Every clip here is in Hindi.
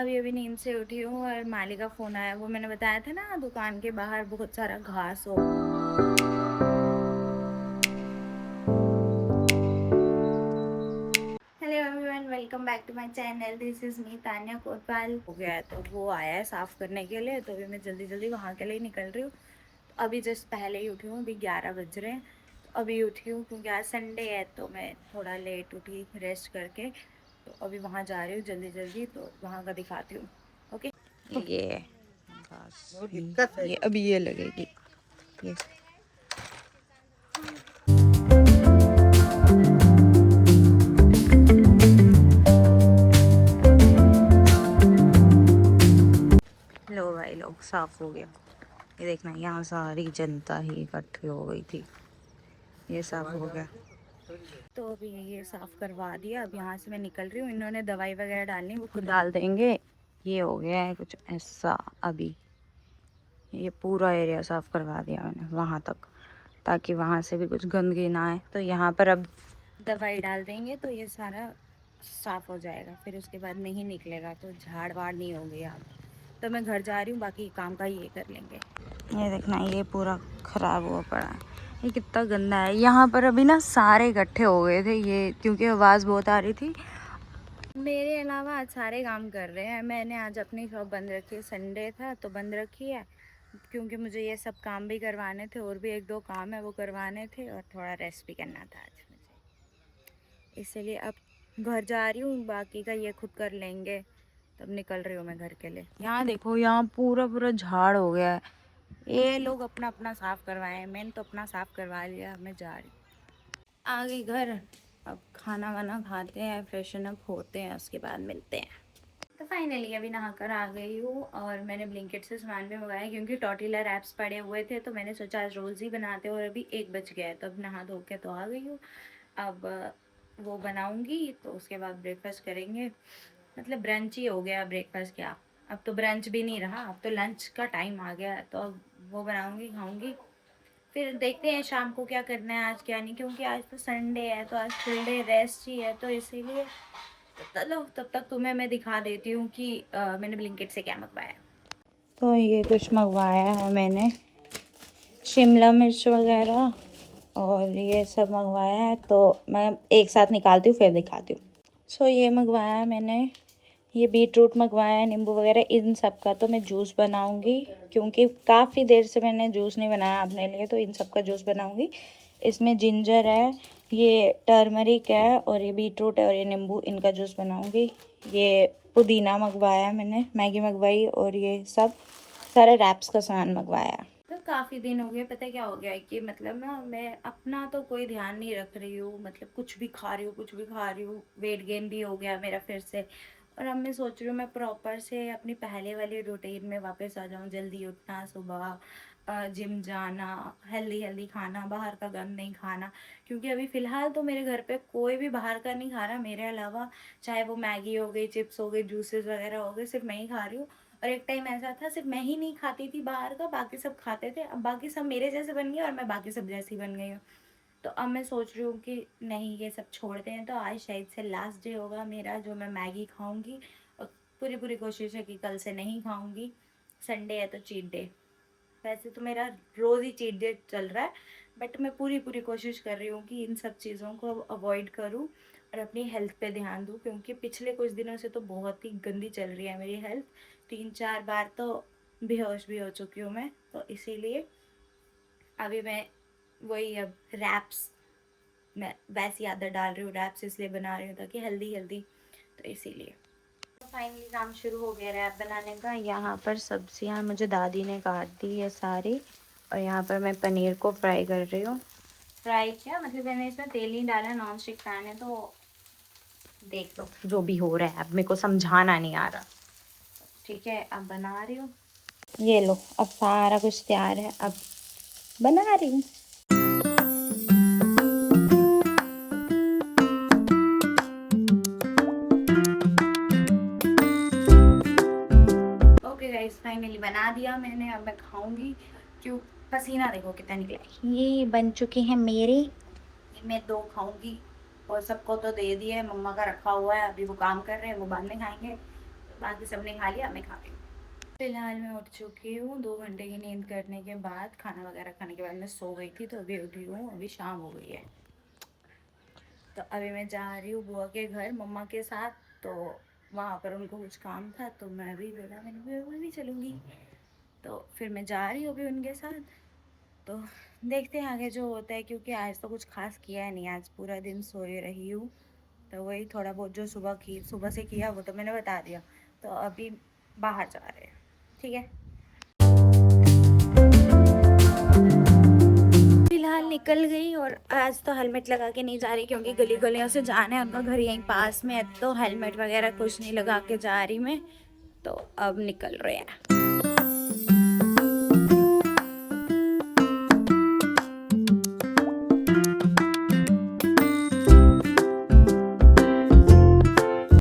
अभी अभी नींद से उठी हूँ और माली का फ़ोन आया। वो मैंने बताया था ना, दुकान के बाहर बहुत सारा घास हो। Hello everyone, welcome back to my channel. This is me Tanya Kotwal. हो गया है तो वो आया है साफ़ करने के लिए, तो अभी मैं जल्दी जल्दी वहाँ के लिए निकल रही हूँ। तो अभी जस्ट पहले ही उठी हूँ, अभी 11 बज रहे हैं। तो अभी उठी हूँ क्योंकि आज संडे है, तो मैं थोड़ा लेट उठी रेस्ट करके। तो अभी वहाँ जा रही हूँ जल्दी जल्दी, तो वहाँ का दिखाती हूँ। ओके। ये घास, ये अभी ये लगेगी। ये लो भाई, लोग साफ हो गया। ये देखना, यहाँ सारी जनता ही इकट्ठी हो गई थी। ये साफ हो गया, तो अभी ये साफ करवा दिया। अब यहाँ से मैं निकल रही हूँ। इन्होंने दवाई वगैरह डालनी, वो खुद डाल देंगे। ये हो गया है कुछ ऐसा। अभी ये पूरा एरिया साफ करवा दिया मैंने वहाँ तक, ताकि वहाँ से भी कुछ गंदगी ना आए। तो यहाँ पर अब दवाई डाल देंगे तो ये सारा साफ हो जाएगा। फिर उसके बाद नहीं निकलेगा, तो झाड़ वाड़ नहीं होंगे यहाँ। तो मैं घर जा रही हूँ, बाकी काम का ये कर लेंगे। ये देखना, ये पूरा खराब हुआ पड़ा है। ये कितना गंदा है। यहाँ पर अभी ना सारे इकट्ठे हो गए थे ये, क्योंकि आवाज़ बहुत आ रही थी। मेरे अलावा आज सारे काम कर रहे हैं। मैंने आज अपनी शॉप बंद रखी है, संडे था तो बंद रखी है, क्योंकि मुझे ये सब काम भी करवाने थे। और भी एक दो काम है वो करवाने थे, और थोड़ा रेस्ट भी करना था आज मुझे। इसलिए अब घर जा रही हूँ, बाकी का ये खुद कर लेंगे। तब निकल रही हूँ मैं घर के लिए। यहाँ देखो, यहाँ पूरा पूरा झाड़ हो गया है। ये लोग अपना अपना साफ करवाए हैं, मैंने तो अपना साफ करवा लिया। मैं जा रही हूँ, आ गई घर। अब खाना वाना खाते हैं, फ्रेशन अप होते हैं, उसके बाद मिलते हैं। तो फाइनली अभी नहाकर आ गई हूँ, और मैंने ब्लिंकिट से सामान भी मंगाया, क्योंकि टॉर्टिला रैप्स पड़े हुए थे। तो मैंने सोचा आज रोज़ ही बनाते हैं, और अभी 1 बज गया है। तो अब नहा धो के तो आ गई हूँ। अब वो बनाऊँगी, तो उसके बाद ब्रेकफास्ट करेंगे। मतलब ब्रंच ही हो गया, ब्रेकफास्ट क्या। अब तो ब्रंच भी नहीं रहा, अब तो लंच का टाइम आ गया है। तो अब वो बनाऊँगी, खाऊँगी। फिर देखते हैं शाम को क्या करना है, आज क्या नहीं, क्योंकि आज तो संडे है, तो आज फुल डे रेस्ट ही है। तो इसीलिए चलो, तब तक तुम्हें मैं दिखा देती हूँ कि मैंने ब्लिंकिट से क्या मंगवाया। तो ये कुछ मंगवाया है मैंने, शिमला मिर्च वगैरह और ये सब मंगवाया है। तो मैं एक साथ निकालती हूँ फिर दिखाती हूँ। सो ये मंगवाया है मैंने, ये बीट रूट मंगवाया है, नींबू वगैरह। इन सब का तो मैं जूस बनाऊंगी, क्योंकि काफ़ी देर से मैंने जूस नहीं बनाया अपने लिए। तो इन सब का जूस बनाऊंगी। इसमें जिंजर है, ये टर्मरिक है, और ये बीट रूट है, और ये नींबू। इनका जूस बनाऊंगी। ये पुदीना मंगवाया है मैंने, मैगी मंगवाई, और ये सब सारे रैप्स का सामान मंगवाया। तो काफ़ी दिन हो गए, पता है क्या हो गया है कि मतलब ना, मैं अपना तो कोई ध्यान नहीं रख रही हूँ। मतलब कुछ भी खा रही हूँ, कुछ भी खा रही हूँ। वेट गेन भी हो गया मेरा फिर से। और अब मैं सोच रही हूँ मैं प्रॉपर से अपनी पहले वाली रूटीन में वापस आ जाऊँ। जल्दी उठना, सुबह जिम जाना, हेल्दी हेल्दी खाना, बाहर का गंद नहीं खाना। क्योंकि अभी फ़िलहाल तो मेरे घर पे कोई भी बाहर का नहीं खा रहा मेरे अलावा। चाहे वो मैगी हो गई, चिप्स हो गए, जूसेस वगैरह हो गए, सिर्फ मैं ही खा रही हूँ। और एक टाइम ऐसा था सिर्फ मैं ही नहीं खाती थी बाहर का, बाकी सब खाते थे। अब बाकी सब मेरे जैसे बन गए, और मैं बाकी सब जैसी बन गई हूँ। तो अब मैं सोच रही हूँ कि नहीं, ये सब छोड़ते हैं। तो आज शायद से लास्ट डे होगा मेरा, जो मैं मैगी खाऊंगी। और पूरी पूरी कोशिश है कि कल से नहीं खाऊंगी। संडे है तो चीट डे। वैसे तो मेरा रोज़ ही चीट डे चल रहा है, बट मैं पूरी पूरी कोशिश कर रही हूँ कि इन सब चीज़ों को अवॉइड करूँ और अपनी हेल्थ पे ध्यान दूँ। क्योंकि पिछले कुछ दिनों से तो बहुत ही गंदी चल रही है मेरी हेल्थ। 3-4 बार तो बेहोश भी हो चुकी हूँ मैं। तो इसीलिए अभी मैं वही, अब रैप्स, मैं वैसी आदत डाल रही हूँ। रैप्स इसलिए बना रही हूँ ताकि हेल्दी हेल्दी, तो इसीलिए। फाइनली काम शुरू हो गया रैप बनाने का। यहाँ पर सब्जियाँ मुझे दादी ने काट दी है सारी, और यहाँ पर मैं पनीर को फ्राई कर रही हूँ। फ्राई किया मतलब मैंने इसमें तेल नहीं डाला, नॉन स्टिक पैन है। तो देख लो जो भी हो रहा है, अब मेरे को समझाना नहीं आ रहा। ठीक है, अब बना रही हूँ। ये लो, अब सारा कुछ तैयार है, अब बना रही हूँ। ओके गाइस, फाइनली बना दिया मैंने। अब मैं खाऊंगी। क्यों, पसीना देखो कितना निकला है। ये बन चुके हैं मेरे, ये मैं 2 खाऊंगी। और सबको तो दे दिया है, मम्मा का रखा हुआ है, अभी वो काम कर रहे हैं, वो बाद में खाएंगे। बाकी सबने खा लिया, मैं खा रही हूँ। फिलहाल मैं उठ चुकी हूँ 2 घंटे की नींद करने के बाद। खाना वगैरह खाने के बाद मैं सो गई थी, तो अभी उठी हूँ। अभी शाम हो गई है, तो अभी मैं जा रही हूँ बुआ के घर मम्मा के साथ। तो वहाँ पर उनको कुछ काम था, तो मैं भी बोला मैं भी चलूँगी। तो फिर मैं जा रही हूँ अभी उनके साथ। तो देखते हैं आगे जो होता है, क्योंकि आज तो कुछ खास किया है नहीं, आज पूरा दिन सोए रही हूँ। तो वही थोड़ा बहुत जो सुबह से किया वो तो मैंने बता दिया। तो अभी बाहर जा रहे हैं, ठीक है। फिलहाल निकल गई, और आज तो हेलमेट लगा के नहीं जा रही, क्योंकि गली गलियों से जाना है। उनका घर यहीं पास में है, तो हेलमेट वगैरह कुछ नहीं लगा के जा रही मैं। तो अब निकल रहे हैं।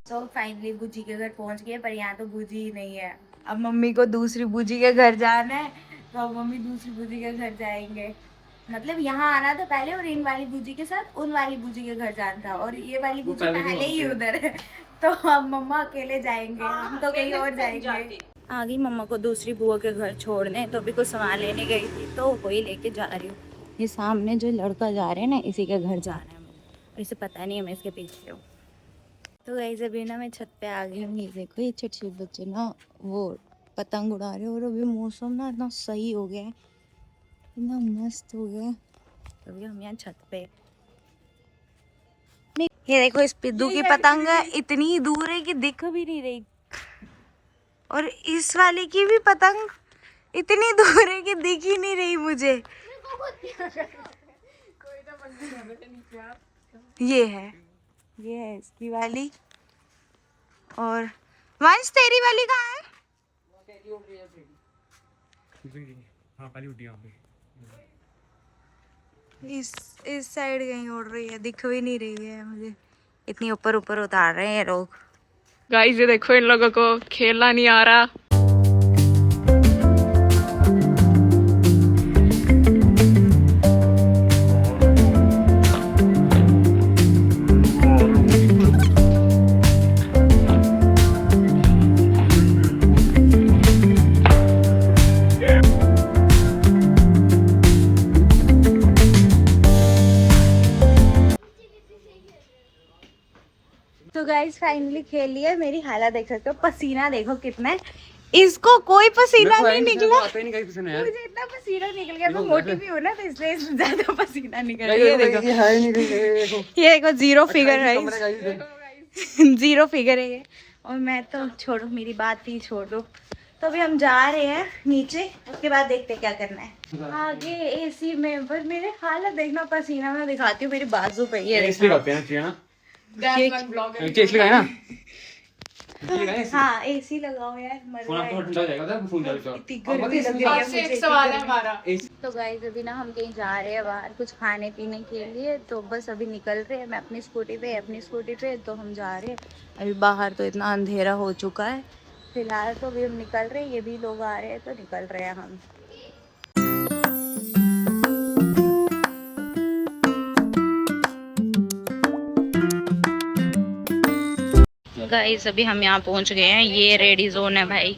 तो फाइनली बूजी के घर पहुंच गए, पर यहाँ तो बूजी ही नहीं है। अब मम्मी को दूसरी बूजी के घर जाना है, तो अब मम्मी दूसरी बूजी के घर जाएंगे। मतलब यहाँ आना था पहले, और इन वाली बूजी के साथ उन वाली बूजी के घर जाना था, और ये वाली बूजी पहले ही उधर है। तो अब मम्मा अकेले जाएंगे, हम तो कहीं और जाएंगे। आ गई मम्मा को दूसरी बुआ के घर छोड़ने, तो अभी कुछ सामान लेने गई थी, तो वही लेके जा रही हूँ। ये सामने जो लड़का जा रहे हैं ना, इसी के घर जाना है मुझे। इसे पता नहीं है मैं इसके पीछे हूँ। तो गाइस अभी ना मैं छत पे आ गई हूँ। ये देखो, ये छोटे छोटे बच्चे ना वो पतंग उड़ा रहे हैं, और अभी मौसम ना इतना सही हो गया है, इतना मस्त हो गया है। अभी हम यहाँ छत पे, ये देखो इस पिद्दू की पतंग है, इतनी दूर है कि दिख भी नहीं रही। और इस वाले की भी पतंग इतनी दूर है कि दिख ही नहीं रही मुझे। ये है इसकी वाली। और वंश तेरी वाली कहाँ है? इस साइड कहीं उड़ रही है, दिख भी नहीं रही है मुझे। इतनी ऊपर ऊपर उतार रहे हैं लोग। गाइस ये देखो, इन लोगों को खेलना नहीं आ रहा। तो गाइस फाइनली खेल लिया। मेरी हालत देख सकते हो, पसीना देखो कितना है। इसको कोई पसीना नहीं निकला, मुझे इतना पसीना निकल गया। मैं मोटी भी हूँ ना, तो इसलिए ज्यादा पसीना निकल गया। ये देखो 0 फिगर है, 0 फिगर है ये। और मैं तो छोड़ो, मेरी बात ही छोड़ दो। तो अभी हम जा रहे हैं नीचे, उसके बाद देखते क्या करना है आगे। एसी में पर मेरे हालत देखना, पसीना मैं दिखाती हूँ मेरी बाजू पे। ये हाँ एसी लगाओ यार, तो गाइस अभी ना हम कहीं जा रहे हैं बाहर कुछ खाने पीने के लिए। तो बस अभी निकल रहे हैं, मैं अपनी स्कूटी पे तो हम जा रहे हैं। अभी बाहर तो इतना अंधेरा हो चुका है फिलहाल, तो अभी हम निकल रहे हैं। ये भी लोग आ रहे हैं, तो निकल रहे हैं हम। गाइस अभी हम यहाँ पहुँच गए हैं। ये रेडी जोन है भाई,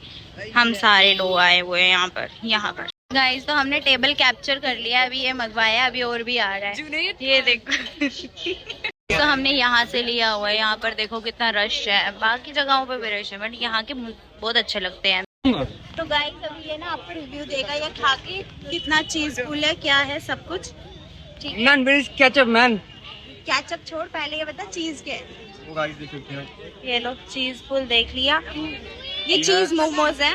हम सारे लोग आए हुए हैं यहाँ पर। गाइस तो हमने टेबल कैप्चर कर लिया, अभी ये मंगवाया, अभी और भी आ रहा है। ये देखो तो हमने यहाँ से लिया हुआ है। यहाँ पर देखो कितना रश है, बाकी जगहों पे भी रश है, बट यहाँ के बहुत अच्छे लगते हैं। तो गाइस अभी ये ना आपको रिव्यू देगा ये खा के, कितना चीज़फुल है, क्या है सब कुछ। ठीक है, केचप छोड़, पहले ये बता चीज के। ये लो चीज फुल देख लिया। ये चीज मोमोज है।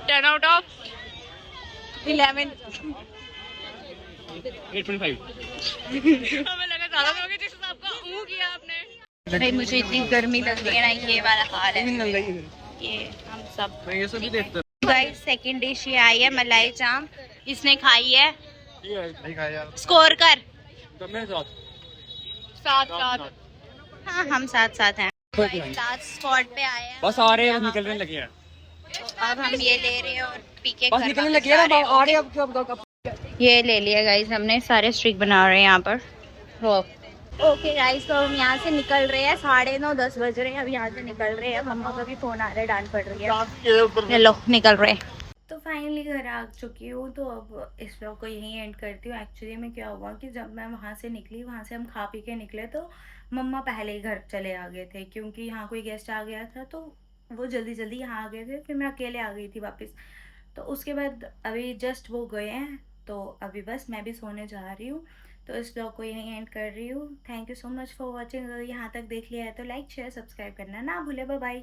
10 out of 11। 8.5। हमें लगा ज्यादा दोगे, जिस हिसाब का ऊ किया आपने। भाई मुझे इतनी गर्मी लग रही है ना, ये वाला हाल है। ये हम सब गाइस सेकंड डिश ये आई है मलाई चाप, इसने खाई है। स्कोर कर। साथ हाँ हम साथ हैं। साथ स्पॉट पे आए हैं, बस आ रहे हैं, निकलने लगे हैं। तो अब हम ये ले रहे हैं और पी के बस निकलने लगे हैं, आ रहे हैं अब। ये ले लिया गाइस हमने, सारे स्ट्रिक बना रहे हैं यहाँ पर। ओके गाइस, तो हम यहाँ से निकल रहे हैं, 9:30-10 बज रहे हैं, अब यहाँ से निकल रहे हैं। मम्मा का भी फोन आ रहा है, डांट पड़ रही है। चलो निकल रहे हैं। तो फाइनली घर आ चुकी हूँ, तो अब इस व्लॉग को यहीं एंड करती हूँ। एक्चुअली में क्या हुआ कि जब मैं वहाँ से निकली, वहाँ से हम खा पी के निकले, तो मम्मा पहले ही घर चले आ गए थे, क्योंकि यहाँ कोई गेस्ट आ गया था, तो वो जल्दी जल्दी यहाँ आ गए थे। फिर मैं अकेले आ गई थी वापस। तो उसके बाद अभी जस्ट वो गए हैं, तो अभी बस मैं भी सोने जा रही हूँ। तो इस ब्लॉग को यहीं एंड कर रही हूँ। Thank you so much for watching. अगर यहाँ तक देख लिया है तो लाइक शेयर सब्सक्राइब करना ना भूले। Bye bye.